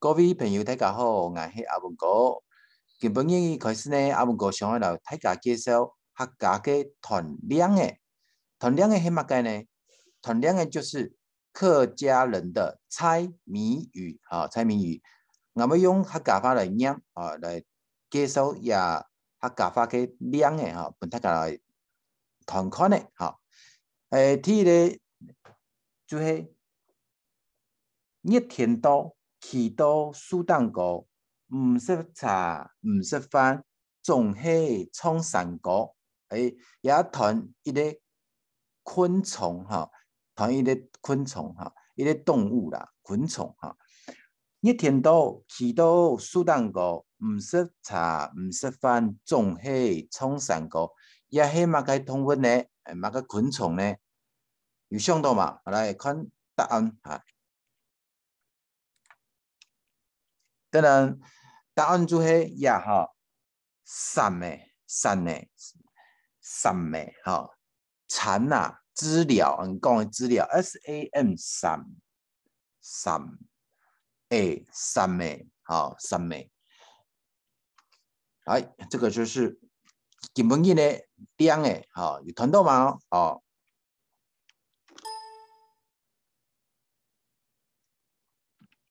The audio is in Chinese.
各位朋友，大家好，我是阿文哥。今本日开始呢，阿文哥想要来大家介绍客家嘅团靓嘅。团靓嘅係乜嘅呢？团靓嘅就是客家人的猜谜语啊，猜谜语。我们用客家话来念啊，来介绍也客家话嘅靓嘅哈，俾大家來談看嘅哈。第一個就係熱天到。起到蘇丹歌，唔識茶唔識飯，仲係唱山歌。也談一個昆蟲哈，談一個昆蟲哈，一個動物啦，昆蟲哈。一天到起到蘇丹歌，唔識茶唔識飯，仲係唱山歌。也係乜個動物呢？乜個昆蟲呢？有想到嘛？來看答案哈。當然，答案就係呀哈，蠶嘅哈，蠶啊，資料，講嘅資料 ，SAM 蠶嘅，好蠶嘅，哎，這個就是基本嘅靚嘅，好，有睇到嗎？哦。